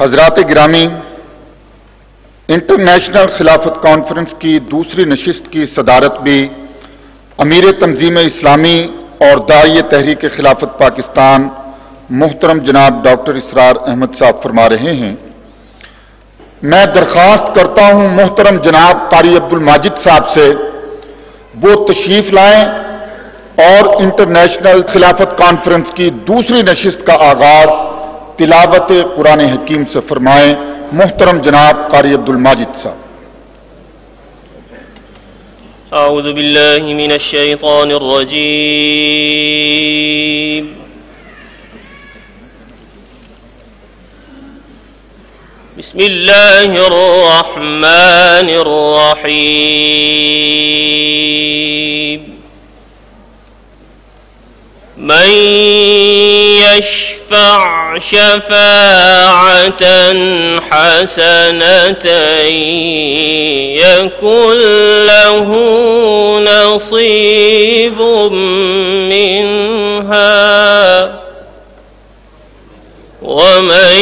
हजरात गिरामी, इंटरनेशनल खिलाफत कॉन्फ्रेंस की दूसरी नशिस्त की सदारत भी अमीर तंजीम-ए-इस्लामी और दाई तहरीक खिलाफत पाकिस्तान मोहतरम जनाब डॉक्टर इसरार अहमद साहब फरमा रहे हैं। मैं दरख्वास्त करता हूं मोहतरम जनाब कारी अब्दुल माजिद साहब से वो तशरीफ लाएं और इंटरनेशनल खिलाफत कॉन्फ्रेंस की दूसरी नशिस्त का आगाज तिलावत कुरान हकीम से फरमाएं। मोहतरम जनाब कारी अब्दुल माजिद साहब। अऊज़ु बिल्लाहि मिनश शैतानिर रजीम। बिस्मिल्लाहिर रहमानिर रहीम। मन यशफ़अ शफ़ाअतन हसनतन यकुन लहू नसीबुम मिन्हा वमन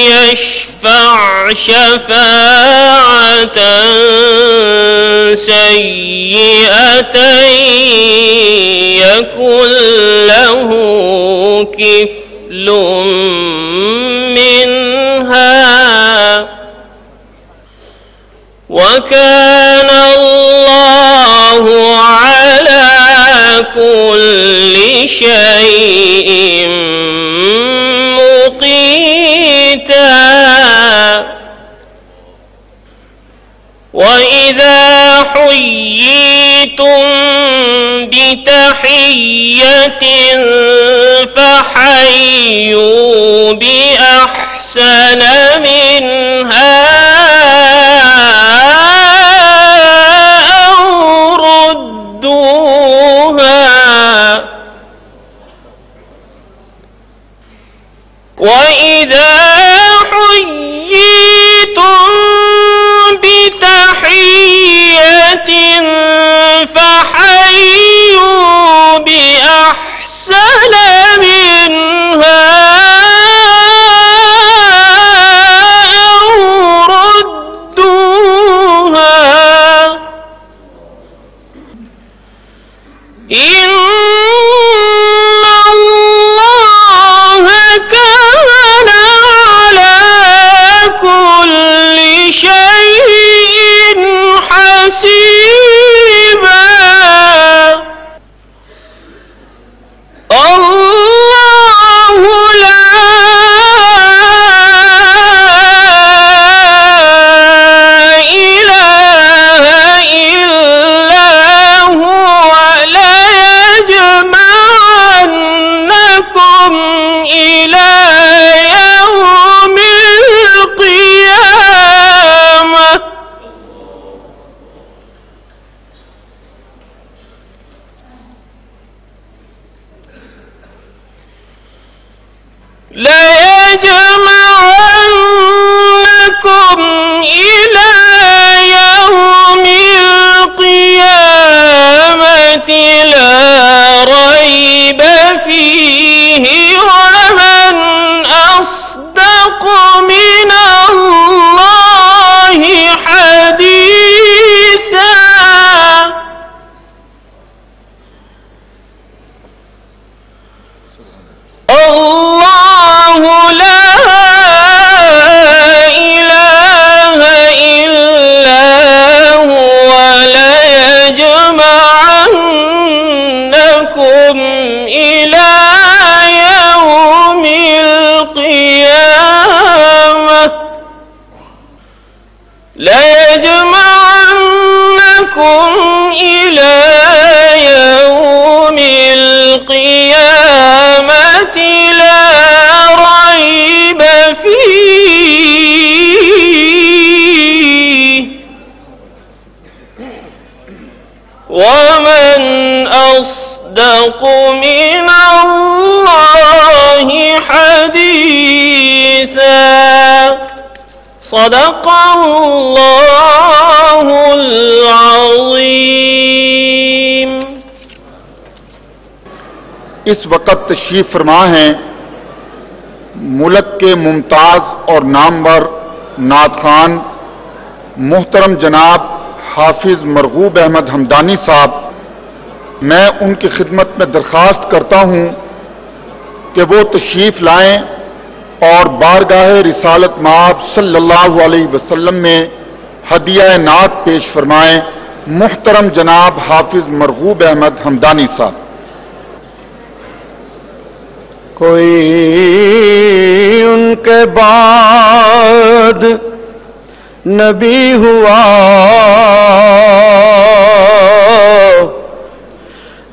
यशफ़अ शफ़ाअतन सय्यिअतन यकुन लहू किफ़्लुम मिन्हा वकान अल्लाहु अला कुल्लि शैइन मुक़ीता। वइज़ा हुय्यितुम बितहिय्यतिन फहय्यू बिअहसन मिन्हा औ रुद्दूहा। वइज़ा हुय्यितुम बितहिय्यतिन फहय्यू बिअहसन मिन्हा औ रुद्दूहा। इन्नल्लाह कान अला कुल्लि शैइन हसीबा। अल्लाहु ला इलाहा इल्ला हुवा ला यजमअन्नकुम इला यौमिल क़ियामह। لا يجمعنكم إلى يوم القيامة لا ريب فيه ومن أصدق من الله حديثا. الله لا إله إلا هو ليجمعنكم إلى يوم القيامة ليجمعنكم إلى يوم القيامة لا ريب فيه ومن أصدق من الله حديثا. صدق الله العظيم। इस वक्त तशरीफ फरमा हैं ملک کے ممتاز اور نامور نعت خوان محترم جناب حافظ مرغوب احمد حمدانی صاحب، میں ان کی خدمت میں درخواست کرتا ہوں کہ وہ تشریف لائیں اور بارگاہ رسالت مآب صلی اللہ علیہ وسلم میں ہدیہ نعت پیش فرمائیں۔ محترم جناب حافظ مرغوب احمد حمدانی صاحب۔ کوئی ان کے بعد نبی ہوا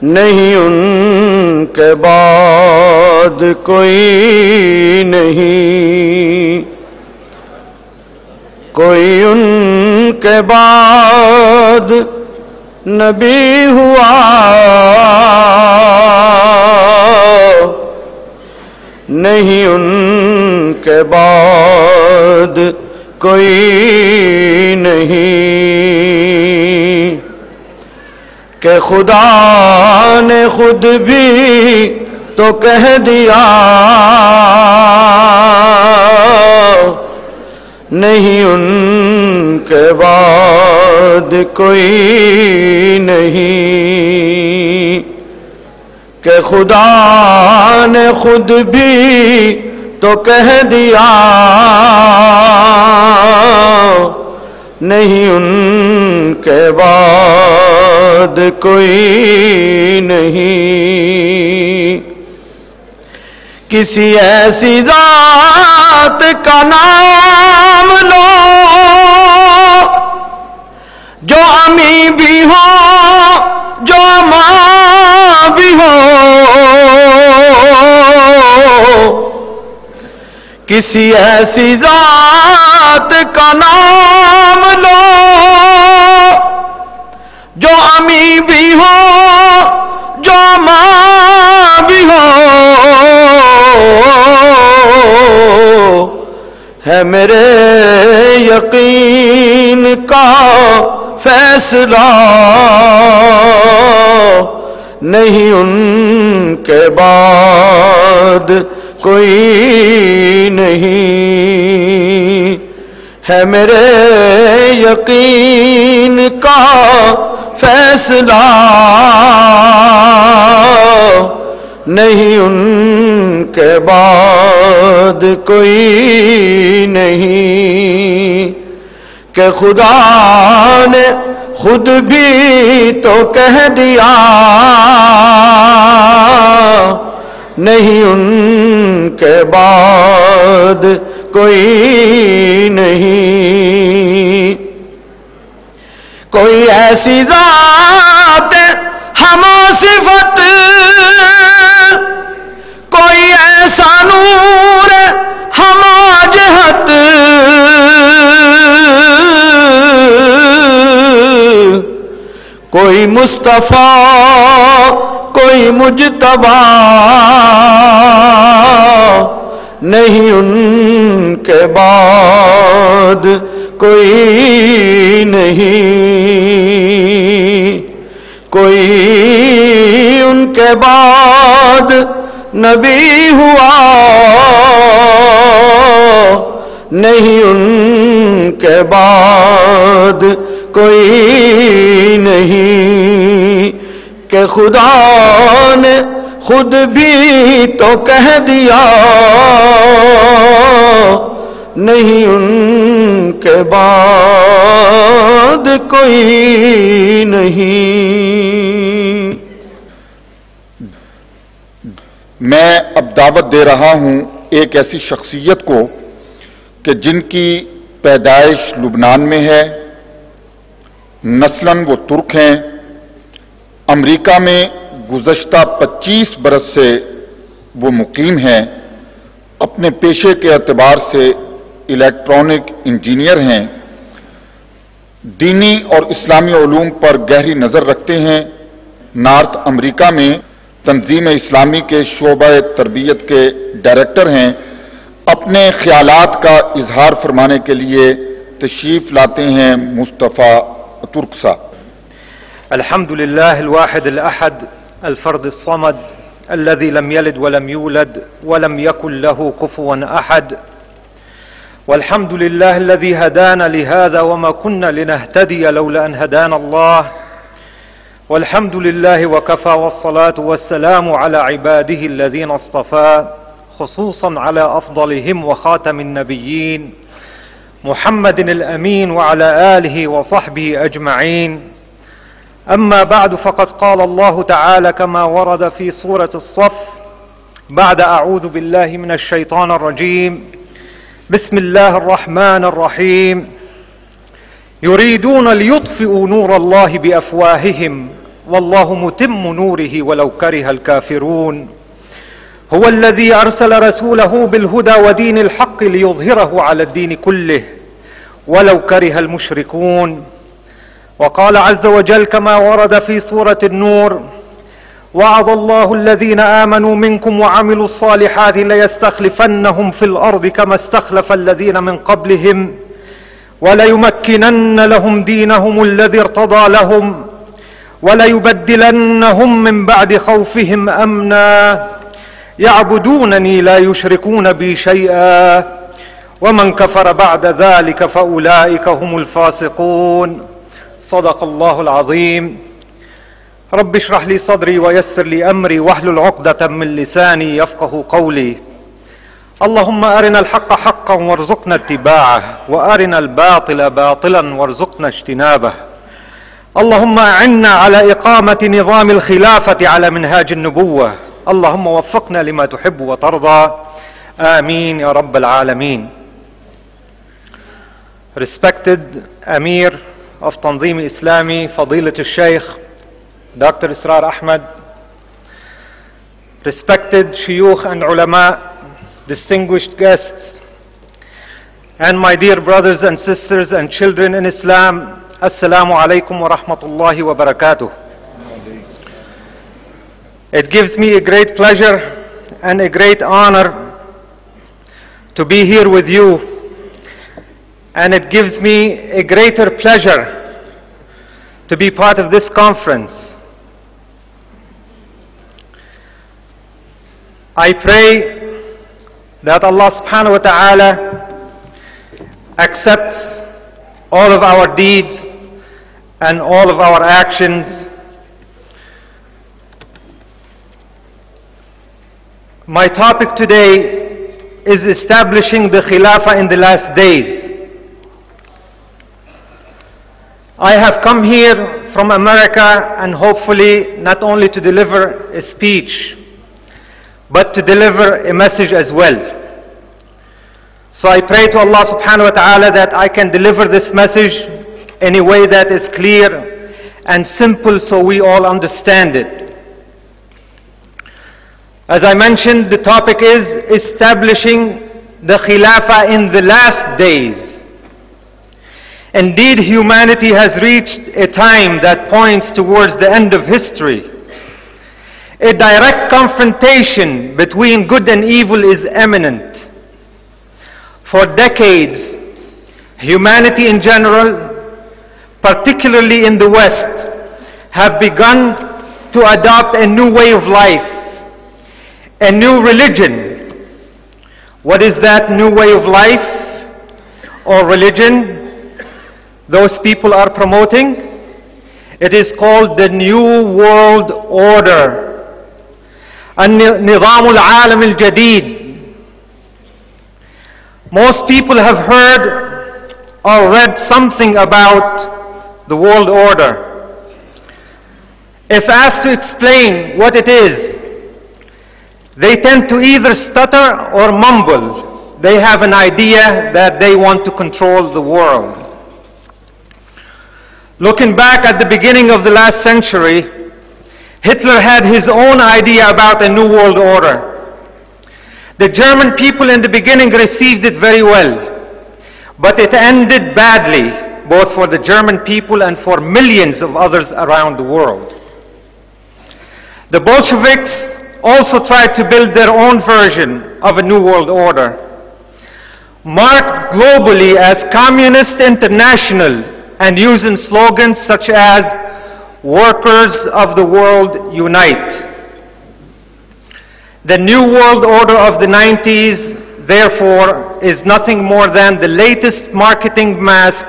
نہیں، ان کے بعد کوئی نہیں، کوئی ان کے بعد نبی ہوا نہیں، ان کے بعد کوئی نہیں، کہ خدا نے خود بھی تو کہہ دیا نہیں، ان کے بعد کوئی نہیں، کہ خدا نے خود بھی تو کہہ دیا نہیں، ان کے بعد کوئی نہیں، کسی ایسی ذات کا نام لو جو امی بھی ہو، جو ماں بھی ہو، کسی ایسی ذات کا نام لو جو امی بھی ہو، جو ماں بھی ہو، ہے میرے یقین کا فیصلہ نہیں، ان کے بعد کوئی نہیں، ہے میرے یقین کا فیصلہ نہیں، ان کے بعد کوئی نہیں، کہ خدا نے خود بھی تو کہہ دیا نہیں، ان کے بعد کوئی نہیں، کوئی ایسی ذات ہما صفت، کوئی ایسا نور ہما جہت، کوئی مصطفیٰ کوئی مجتبی نہیں، ان کے بعد کوئی نہیں، کوئی ان کے بعد نبی ہوا نہیں، ان کے بعد کوئی نہیں، کہ خدا نے خود بھی تو کہہ دیا نہیں، ان کے بعد کوئی نہیں۔ میں اب دعوت دے رہا ہوں ایک ایسی شخصیت کو کہ جن کی پیدائش لبنان میں ہے، نسلاً وہ ترک ہیں، امریکہ میں گزشتہ 25 برس سے وہ مقیم ہیں، اپنے پیشے کے اعتبار سے الیکٹرانک انجینئر ہیں، دینی اور اسلامی علوم پر گہری نظر رکھتے ہیں، نارتھ امریکہ میں تنظیم-e-اسلامی کے شعبہ تربیت کے ڈائریکٹر ہیں، اپنے خیالات کا اظہار فرمانے کے لیے تشریف لاتے ہیں مصطفیٰ ترک صاحب۔ الحمد لله الواحد الأحد الفرد الصمد الذي لم يلد ولم يولد ولم يكن له كفوا أحد. والحمد لله الذي هدانا لهذا وما كنا لنهتدي لولا أن هدانا الله. والحمد لله وكفى، والصلاة والسلام على عباده الذين اصطفى، خصوصا على أفضلهم وخاتم النبيين محمد الأمين وعلى آله وصحبه أجمعين. أما بعد، فقد قال الله تعالى كما ورد في سورة الصف بعد أعوذ بالله من الشيطان الرجيم: بسم الله الرحمن الرحيم: يريدون ليطفئوا نور الله بأفواههم والله متم نوره ولو كره الكافرون. هو الذي أرسل رسوله بالهدى ودين الحق ليظهره على الدين كله ولو كره المشركون. وقال عز وجل كما ورد في سورة النور: وعد الله الذين آمنوا منكم وعملوا الصالحات ليستخلفنهم في الأرض كما استخلف الذين من قبلهم وليمكنن لهم دينهم الذي ارتضى لهم وليبدلنهم من بعد خوفهم أمنا يعبدونني لا يشركون بي شيئا ومن كفر بعد ذلك فأولئك هم الفاسقون. صدق الله العظيم. رب اشرح لي صدري ويسر لي أمري واحلل عقدة من لساني يفقه قولي. اللهم أرنا الحق حقا وارزقنا اتباعه وأرنا الباطل باطلا وارزقنا اجتنابه. اللهم أعنا على إقامة نظام الخلافة على منهاج النبوة. اللهم وفقنا لما تحب وترضى. آمين يا رب العالمين. Respected Amir of Tanzeem-e-Islami, Fadilat al-Shaykh Dr. Israr Ahmad, respected Shuyukh and Ulama, distinguished guests, and my dear brothers and sisters and children in Islam, Assalamu alaikum wa rahmatullahi wa barakatuh. It gives me a great pleasure and a great honor to be here with you, and it gives me a greater pleasure to be part of this conference. I pray that Allah subhanahu wa ta'ala accepts all of our deeds and all of our actions. My topic today is establishing the Khilafah in the last days. I have come here from America and hopefully not only to deliver a speech, but to deliver a message as well. So I pray to Allah subhanahu wa ta'ala that I can deliver this message in a way that is clear and simple so we all understand it. As I mentioned, the topic is establishing the Khilafah in the last days. Indeed, humanity has reached a time that points towards the end of history. A direct confrontation between good and evil is imminent. For decades, humanity in general, particularly in the West, have begun to adopt a new way of life, a new religion. What is that new way of life or religion those people are promoting? It is called the New World Order. النظام ul-Alam الجديد. Most people have heard or read something about the world order. If asked to explain what it is, they tend to either stutter or mumble. They have an idea that they want to control the world. Looking back at the beginning of the last century, Hitler had his own idea about a new world order. The German people in the beginning received it very well, but it ended badly, both for the German people and for millions of others around the world. The Bolsheviks also tried to build their own version of a new world order, marked globally as Communist International and using slogans such as "Workers of the world unite." The New World Order of the 90s, therefore, is nothing more than the latest marketing mask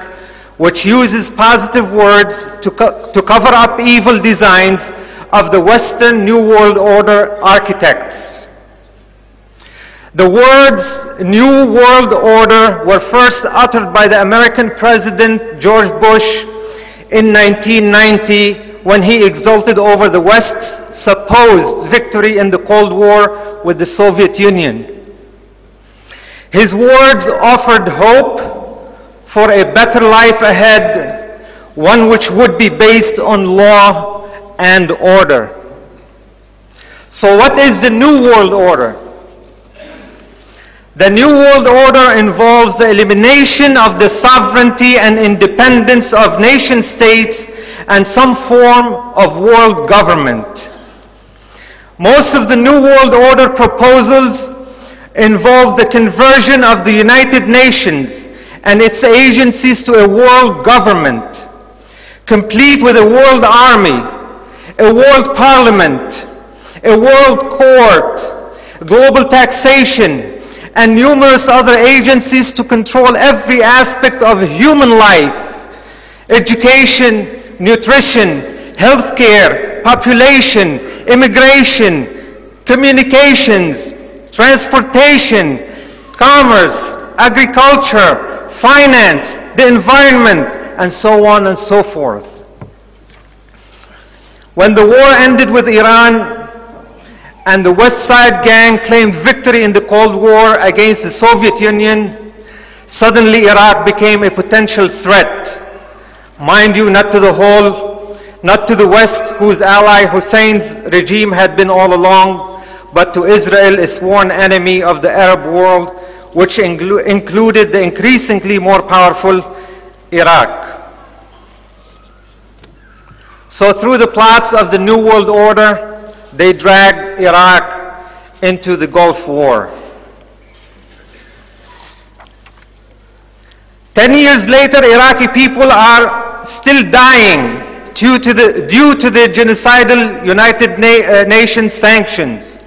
which uses positive words to cover up evil designs of the Western New World Order architects. The words New World Order were first uttered by the American President George Bush in 1990 when he exulted over the West's supposed victory in the Cold War with the Soviet Union. His words offered hope for a better life ahead, one which would be based on law and order. So what is the New World Order? The New World Order involves the elimination of the sovereignty and independence of nation states and some form of world government. Most of the New World Order proposals involve the conversion of the United Nations and its agencies to a world government, complete with a world army, a world parliament, a world court, global taxation, and numerous other agencies to control every aspect of human life: education, nutrition, healthcare, population, immigration, communications, transportation, commerce, agriculture, finance, the environment, and so on and so forth. When the war ended with Iran and the West Side gang claimed victory in the Cold War against the Soviet Union, suddenly Iraq became a potential threat. Mind you, not to the whole, not to the West, whose ally Hussein's regime had been all along, but to Israel, a sworn enemy of the Arab world, which included the increasingly more powerful Iraq. So through the plots of the New World Order, they dragged Iraq into the Gulf War. 10 years later, Iraqi people are still dying due to the genocidal United Nations sanctions.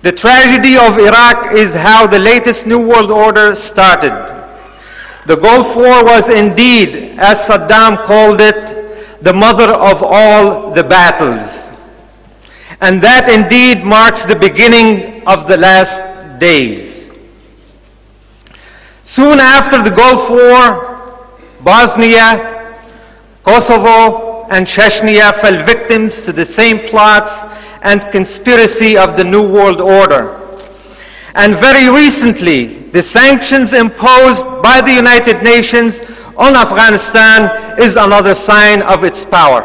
The tragedy of Iraq is how the latest New World Order started. The Gulf War was indeed, as Saddam called it, the mother of all the battles. And that indeed marks the beginning of the last days. Soon after the Gulf War, Bosnia, Kosovo, and Chechnya fell victims to the same plots and conspiracy of the New World Order. And very recently, the sanctions imposed by the United Nations on Afghanistan is another sign of its power.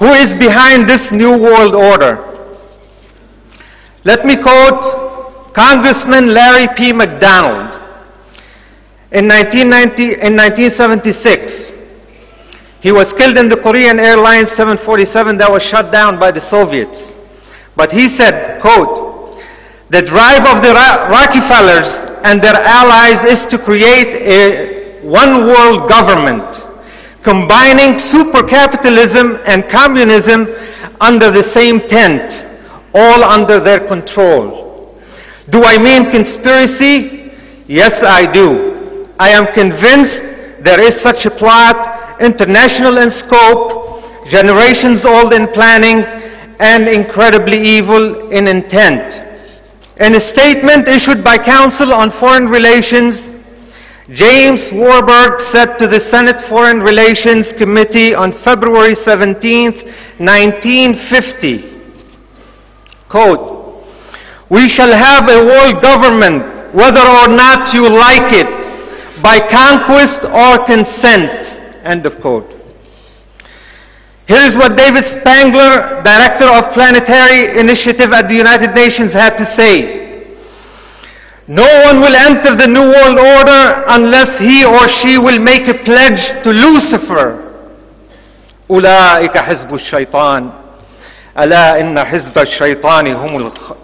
Who is behind this New World Order? Let me quote Congressman Larry P. McDonald. In 1976, he was killed in the Korean Airlines 747 that was shut down by the Soviets. But he said, quote, "The drive of the Rockefellers and their allies is to create a one-world government, combining super-capitalism and communism under the same tent, all under their control." Do I mean conspiracy? Yes, I do. I am convinced there is such a plot, international in scope, generations old in planning, and incredibly evil in intent. In a statement issued by Council on Foreign Relations, James Warburg said to the Senate Foreign Relations Committee on February 17, 1950, quote, "We shall have a world government, whether or not you like it, by conquest or consent," end of quote. Here is what David Spangler, Director of Planetary Initiative at the United Nations, had to say. "No one will enter the New World Order unless he or she will make a pledge to Lucifer. أولئك حزب الشيطان ألا إن حزب الشيطان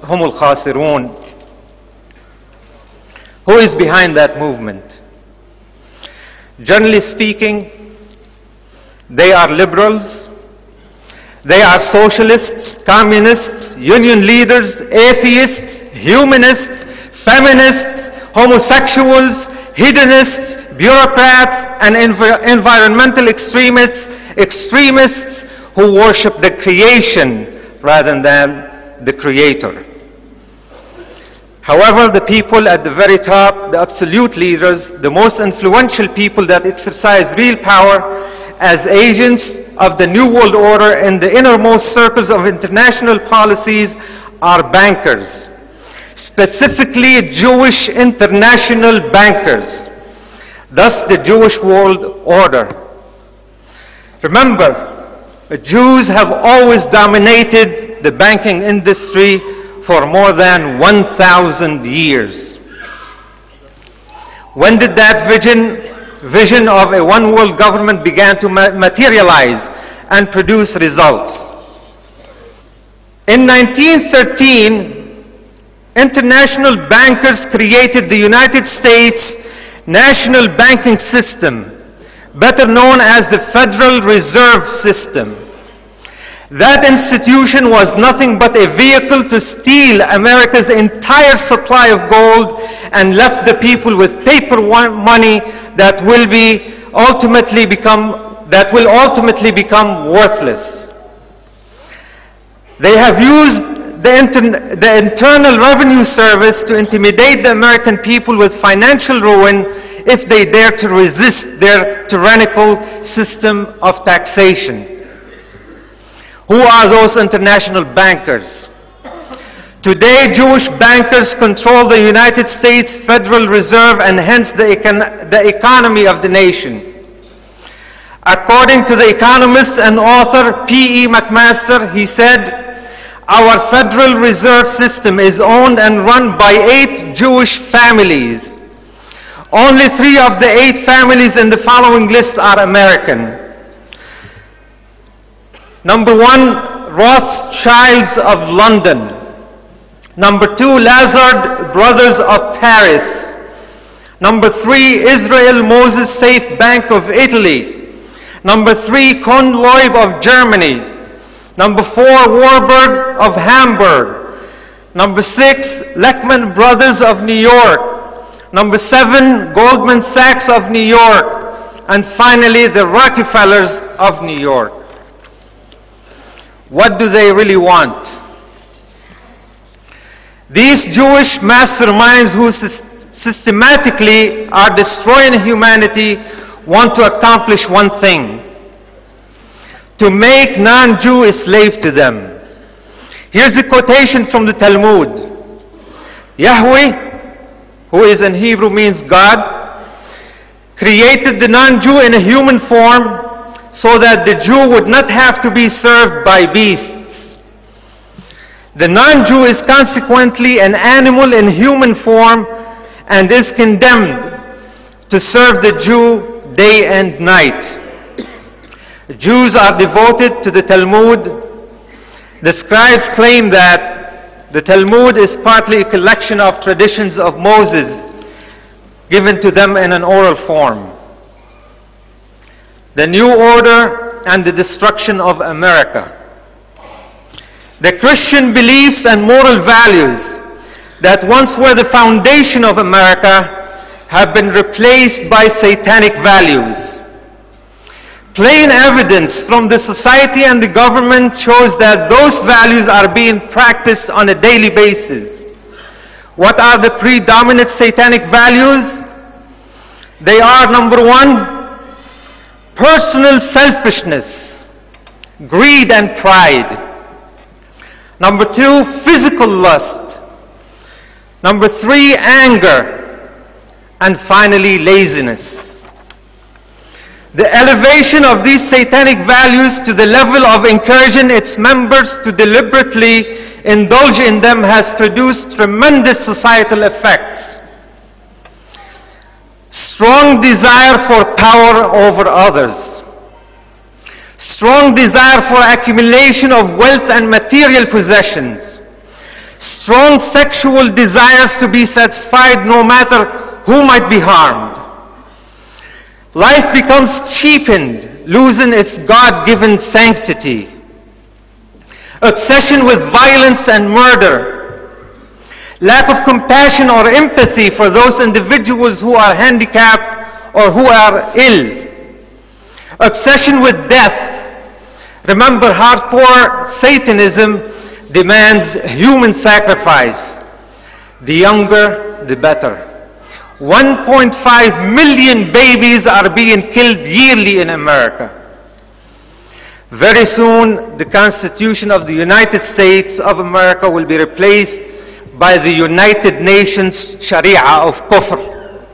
هم الخاسرون." Who is behind that movement? Generally speaking, they are liberals, They are socialists, communists, union leaders, atheists, humanists, feminists, homosexuals, hedonists, bureaucrats, and environmental extremists who worship the creation rather than the Creator. However, the people at the very top, the absolute leaders, the most influential people that exercise real power as agents of the New World Order in the innermost circles of international policies are bankers, specifically Jewish international bankers, thus the Jewish World Order. Remember, Jews have always dominated the banking industry for more than 1,000 years. When did that vision of a one-world government began to materialize and produce results? In 1913, international bankers created the United States National Banking System, better known as the Federal Reserve System. That institution was nothing but a vehicle to steal America's entire supply of gold and left the people with paper money that will ultimately become worthless. They have used the Internal Revenue Service to intimidate the American people with financial ruin if they dare to resist their tyrannical system of taxation. Who are those international bankers? Today, Jewish bankers control the United States Federal Reserve and hence the economy of the nation. According to the economist and author P.E. McMaster, he said, "Our Federal Reserve System is owned and run by 8 Jewish families. Only 3 of the 8 families in the following list are American. Number 1, Rothschilds of London. Number 2, Lazard brothers of Paris. Number 3, Israel Moses Safe Bank of Italy. Number 3, Kronleib of Germany. Number 4, Warburg of Hamburg. Number 6, Lehman Brothers of New York. Number 7, Goldman Sachs of New York. And finally, the Rockefellers of New York." What do they really want? These Jewish masterminds who systematically are destroying humanity want to accomplish one thing: to make non-Jew a slave to them. Here's a quotation from the Talmud. Yahweh, who is in Hebrew means God, created the non-Jew in a human form so that the Jew would not have to be served by beasts. The non-Jew is consequently an animal in human form and is condemned to serve the Jew day and night. Jews are devoted to the Talmud. The scribes claim that the Talmud is partly a collection of traditions of Moses given to them in an oral form. The New Order and the destruction of America. The Christian beliefs and moral values that once were the foundation of America have been replaced by satanic values. Plain evidence from the society and the government shows that those values are being practiced on a daily basis. What are the predominant satanic values? They are, number 1, personal selfishness, greed and pride. Number 2, physical lust. Number 3, anger. And finally, laziness. The elevation of these satanic values to the level of encouraging its members to deliberately indulge in them has produced tremendous societal effects. Strong desire for power over others. Strong desire for accumulation of wealth and material possessions. Strong sexual desires to be satisfied no matter who might be harmed. Life becomes cheapened, losing its God-given sanctity. obsession with violence and murder, lack of compassion or empathy for those individuals who are handicapped or who are ill, obsession with death. Remember, hardcore Satanism demands human sacrifice. The younger, the better. 1.5 million babies are being killed yearly in America. Very soon, the Constitution of the United States of America will be replaced by the United Nations Sharia of Kufr.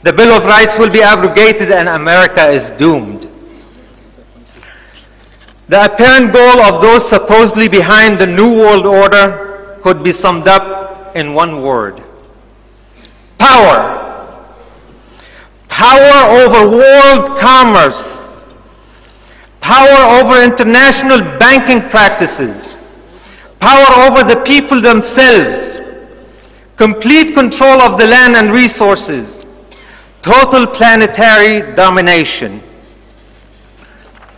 The Bill of Rights will be abrogated and America is doomed. The apparent goal of those supposedly behind the New World Order could be summed up in one word: power. Power over world commerce. Power over international banking practices. Power over the people themselves. Complete control of the land and resources. Total planetary domination.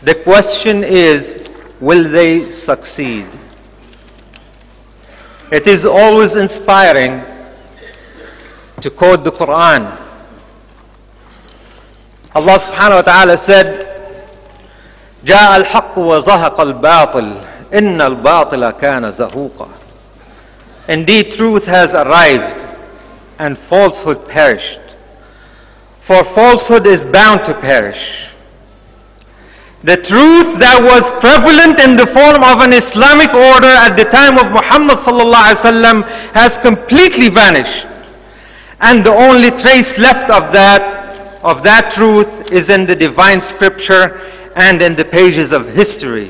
The question is, will they succeed? It is always inspiring to quote the Quran. Allah subhanahu wa ta'ala said, جاء الحق وزهق الباطل إن الباطل كان زهوقا. Indeed, truth has arrived and falsehood perished. For falsehood is bound to perish. The truth that was prevalent in the form of an Islamic order at the time of Muhammad sallallahu alaihi wasallam has completely vanished. And the only trace left of that truth is in the divine scripture and in the pages of history.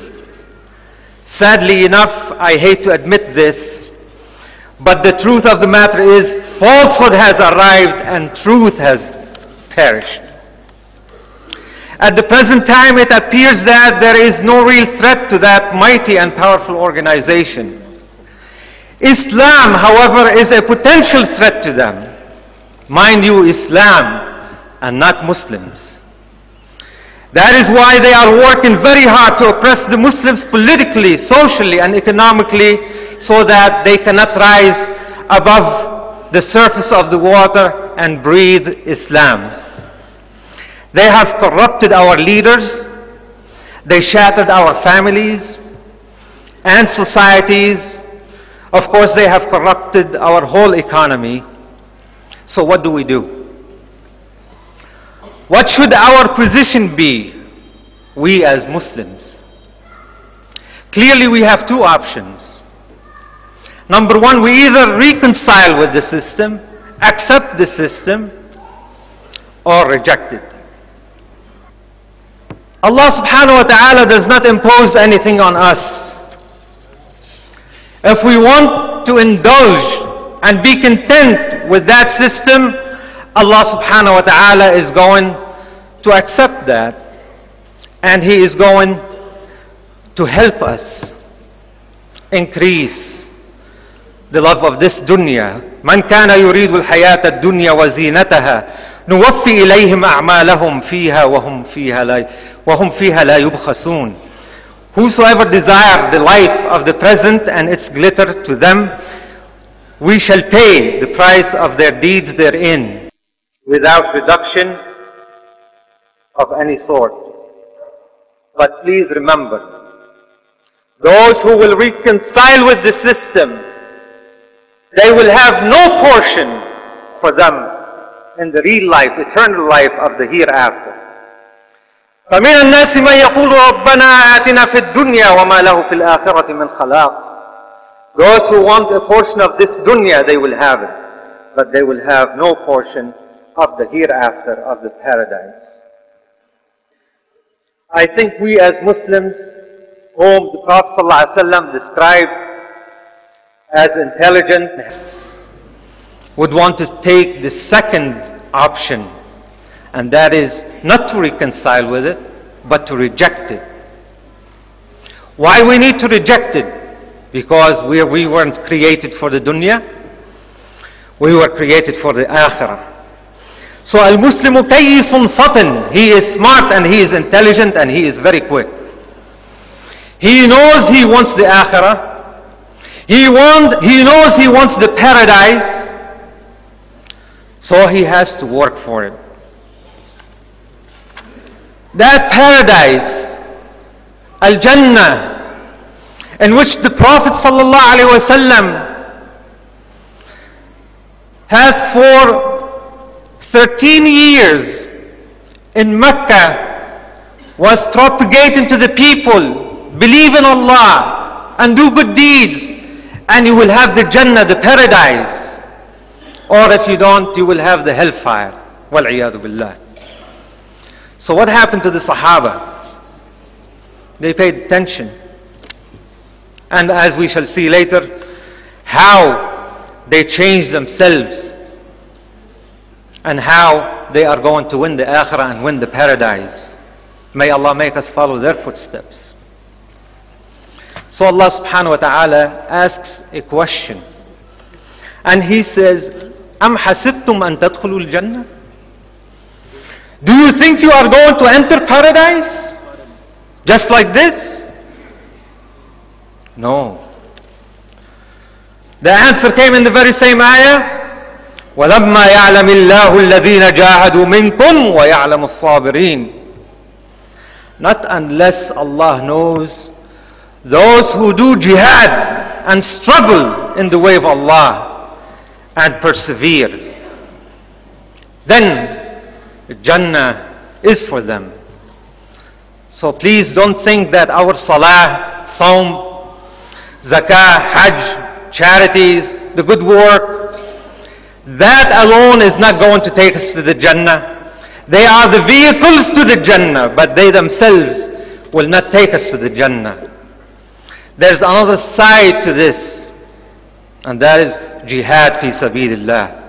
Sadly enough, I hate to admit this, but the truth of the matter is falsehood has arrived and truth has perished. At the present time, it appears that there is no real threat to that mighty and powerful organization. Islam, however, is a potential threat to them. Mind you, Islam and not Muslims. That is why they are working very hard to oppress the Muslims politically, socially, and economically, so that they cannot rise above the surface of the water and breathe Islam. They have corrupted our leaders. They shattered our families and societies. Of course, they have corrupted our whole economy. So what do we do? What should our position be, we as Muslims? Clearly, we have two options. Number one, we either reconcile with the system, accept the system, or reject it. Allah subhanahu wa ta'ala does not impose anything on us. If we want to indulge and be content with that system, Allah subhanahu wa ta'ala is going to accept that, and He is going to help us increase the love of this dunya. Man kana yuridu al-hayata ad-dunya wa zinataha nuwaffi ilayhim a'malahum fiha wa hum fiha la yubkhasun. Whosoever desire the life of the present and its glitter to them, we shall pay the price of their deeds therein, without reduction of any sort. But please remember, those who will reconcile with the system, they will have no portion for them in the real life, eternal life of the hereafter. فَمِنَ النَّاسِ مَنْ يَقُولُ رَبَّنَا آتِنَا فِي الدُّنْيَا وَمَا لَهُ فِي الْآخِرَةِ مِنْ خَلَاقٍ. Those who want a portion of this dunya, they will have it, but they will have no portion of the hereafter, of the paradise. I think we as Muslims, whom the Prophet ﷺ described as intelligent, would want to take the second option, and that is not to reconcile with it, but to reject it. Why we need to reject it? Because we weren't created for the dunya. We were created for the akhirah. So al-Muslimu kayyisun fatin. He is smart and he is intelligent and he is very quick. He knows he wants the akhirah. He knows he wants the paradise. So he has to work for it. That paradise, Al-Jannah, in which the Prophet ﷺ has for 13 years in Mecca was propagating to the people, believe in Allah and do good deeds, and you will have the Jannah, the paradise. Or if you don't, you will have the hellfire. Wal-iyadu billah. So what happened to the Sahaba? They paid attention. And as we shall see later, how they changed themselves and how they are going to win the akhirah and win the paradise. May Allah make us follow their footsteps. So Allah subhanahu wa ta'ala asks a question. And He says, Am hasibtum an tadkhulul jannah? Do you think you are going to enter paradise? Just like this? No. The answer came in the very same ayah. وَلَمَّا يَعْلَمِ اللَّهُ الَّذِينَ جَاهَدُوا مِنْكُمْ وَيَعْلَمُ الصَّابِرِينَ. Not unless Allah knows those who do jihad and struggle in the way of Allah and persevere. Then Jannah is for them. So please don't think that our salah, saum, zakah, hajj, charities, the good work, that alone is not going to take us to the Jannah. They are the vehicles to the Jannah, but they themselves will not take us to the Jannah. There's another side to this, and that is jihad fi sabilillah.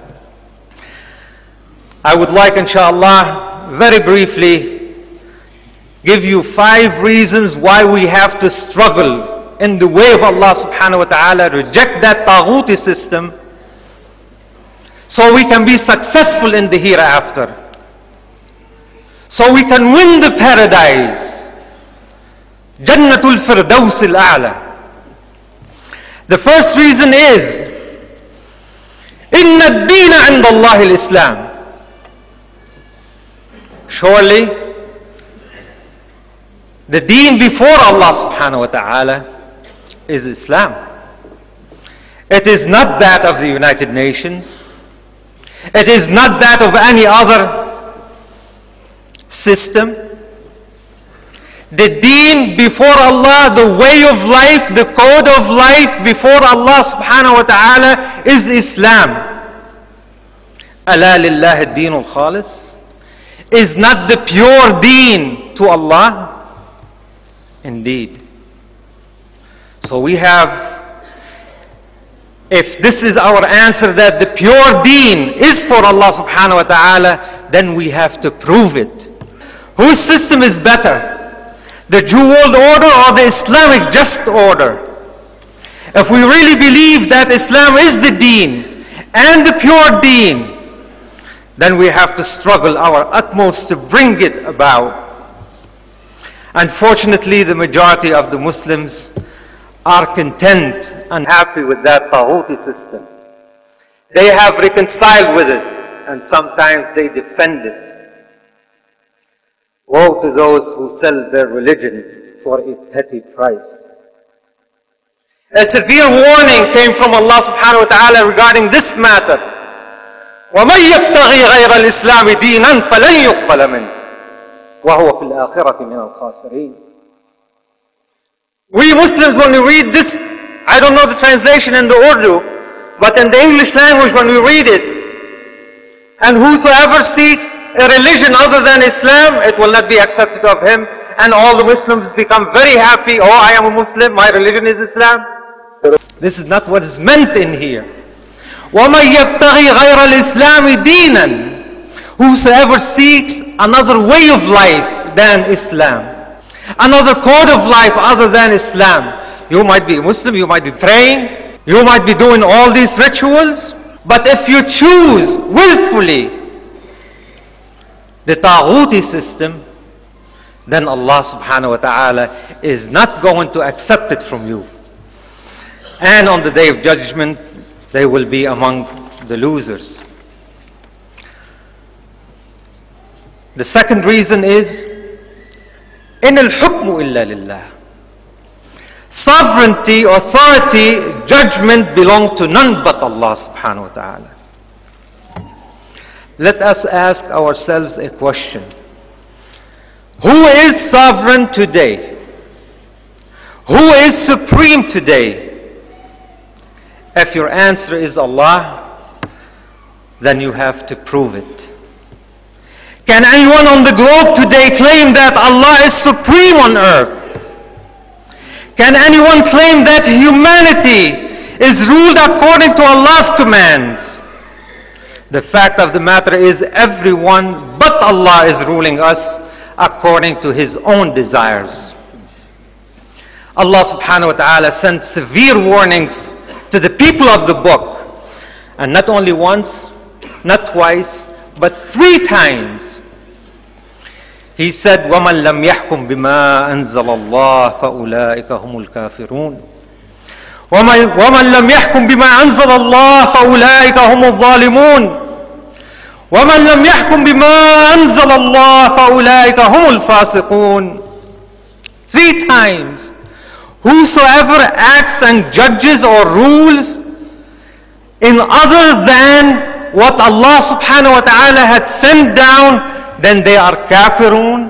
I would like, inshallah, very briefly give you 5 reasons why we have to struggle in the way of Allah subhanahu wa ta'ala, reject that taghuti system, so we can be successful in the hereafter. So we can win the paradise. Jannatul Firdaus al-A'la. The first reason is, Inna ad-deena 'inda Allah al-Islam. Surely, the deen before Allah subhanahu wa ta'ala is Islam. It is not that of the United Nations. It is not that of any other system. The deen before Allah, the way of life, the code of life before Allah subhanahu wa ta'ala is Islam. Ala lillahi ad-deen al-khalis. Is not the pure deen to Allah? Indeed. So we have, if this is our answer that the pure deen is for Allah subhanahu wa ta'ala, then we have to prove it. Whose system is better? The Jew world order or the Islamic just order? If we really believe that Islam is the deen and the pure deen, then we have to struggle our utmost to bring it about. Unfortunately, the majority of the Muslims are content and happy with that taghuti system. They have reconciled with it, and sometimes they defend it. Woe to those who sell their religion for a petty price. A severe warning came from Allah subhanahu wa ta'ala regarding this matter. وَمَنْ يَبْتَغِي غَيْرَ الْإِسْلَامِ دِينًا فَلَنْ يُقْبَلَ مِنْهُ وَهُوَ فِي الْآخِرَةِ مِنَ الْخَاسِرِينَ. We Muslims, when we read this, I don't know the translation in the Urdu, but in the English language when we read it, and whosoever seeks a religion other than Islam, it will not be accepted of him, and all the Muslims become very happy. Oh, I am a Muslim, my religion is Islam. This is not what is meant in here. وَمَنْ يَبْتَغِي غَيْرَ الْإِسْلَامِ دِينًا. Whosoever seeks another way of life than Islam, another code of life other than Islam. You might be a Muslim, you might be praying, you might be doing all these rituals, but if you choose willfully the taghuti system, then Allah subhanahu wa ta'ala is not going to accept it from you. And on the day of judgment, they will be among the losers. The second reason is, إِنَ الْحُكْمُ إِلَّا لِلَّهِ. Sovereignty, authority, judgment belong to none but Allah subhanahu wa ta'ala. Let us ask ourselves a question. Who is sovereign today? Who is supreme today? If your answer is Allah, then you have to prove it. Can anyone on the globe today claim that Allah is supreme on earth? Can anyone claim that humanity is ruled according to Allah's commands? The fact of the matter is, everyone but Allah is ruling us according to His own desires. Allah subhanahu wa ta'ala sent severe warnings to the people of the book. And not only once, not twice, but 3 times. He said, وَمَنْ لَمْ يَحْكُمْ بِمَا أَنزَلَ اللَّهُ فَأُولَٰئِكَ هُمُ الْكَافِرُونَ وَمَنْ لَمْ يَحْكُمْ بِمَا أَنزَلَ اللَّهُ فَأُولَٰئِكَ هُمُ الظَّالِمُونَ وَمَنْ لَمْ يَحْكُمْ بِمَا أَنزَلَ اللَّهُ فَأُولَٰئِكَ هُمُ الْفَاسِقُونَ. 3 times. Whosoever acts and judges or rules in other than what Allah subhanahu wa ta'ala had sent down, then they are kafirun,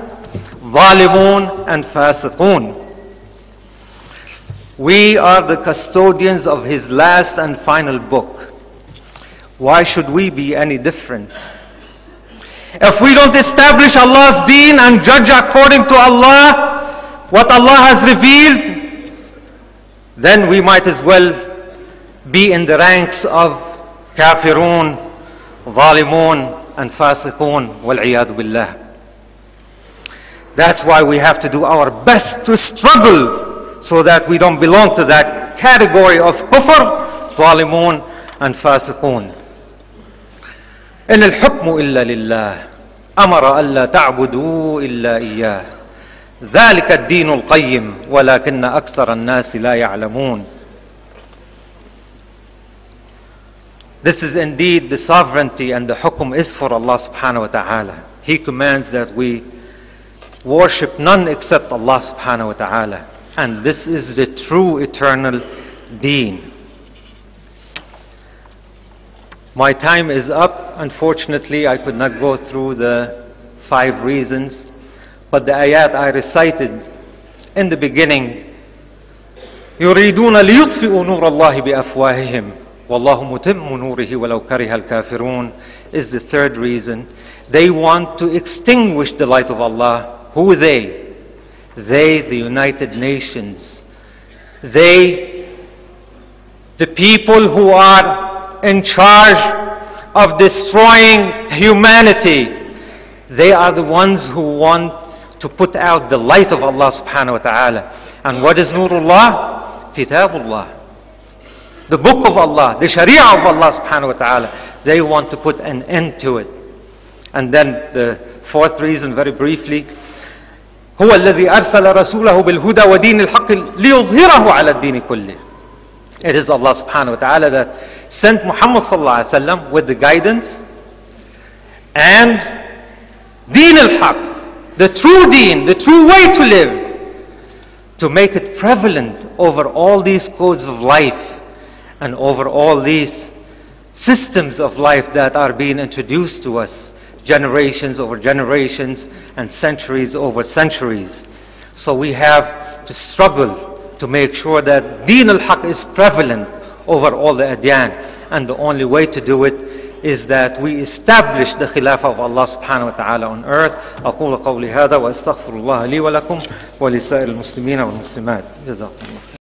zalimun, and fasiqun. We are the custodians of His last and final book. Why should we be any different? If we don't establish Allah's deen and judge according to Allah, what Allah has revealed, then we might as well be in the ranks of kafirun, zalimun, and fasiqun, wal-iyadu billah. That's why we have to do our best to struggle so that we don't belong to that category of kufr, zalimun, and fasiqun. إِنَ الْحُكْمُ إِلَّا لِلَّهِ أَمَرَ أَلَّا تَعْبُدُوا إِلَّا إِيَّاهُ ذَلِكَ الدِّينُ الْقَيِّمُ وَلَكِنَّ أَكْثَرَ النَّاسِ لَا يَعْلَمُونَ. This is indeed the sovereignty, and the hukum is for Allah subhanahu wa ta'ala. He commands that we worship none except Allah subhanahu wa ta'ala. And this is the true eternal deen. My time is up. Unfortunately, I could not go through the 5 reasons. But the ayat I recited in the beginning, يُرِيدُونَ لِيُطْفِئُوا نُورَ اللَّهِ بِأَفْوَاهِهِمْ وَاللَّهُ مُتِمُّ نُورِهِ وَلَوْ كَرِهَ الْكَافِرُونَ, is the 3rd reason. They want to extinguish the light of Allah. Who are they? They, the United Nations. They, the people who are in charge of destroying humanity. They are the ones who want to put out the light of Allah subhanahu wa ta'ala. And what is Nurullah? Kitabullah. The book of Allah, the Sharia of Allah subhanahu wa ta'ala. They want to put an end to it. And then the 4th reason, very briefly, هو الذي أرسل رسوله بالهدى ودين الحق ليظهره على الدين كله. It is Allah subhanahu wa ta'ala that sent Muhammad sallallahu alaihi wasallam with the guidance and deen al-haq, the true deen, the true way to live, to make it prevalent over all these codes of life and over all these systems of life that are being introduced to us, generations over generations and centuries over centuries. So we have to struggle to make sure that deen al-haq is prevalent over all the adyan. And the only way to do it is that we establish the Khilafah of Allah subhanahu wa ta'ala on earth. أقول قولي هذا وأستغفر الله لي ولكم ولسائر المسلمين والمسلمات. جزاكم الله.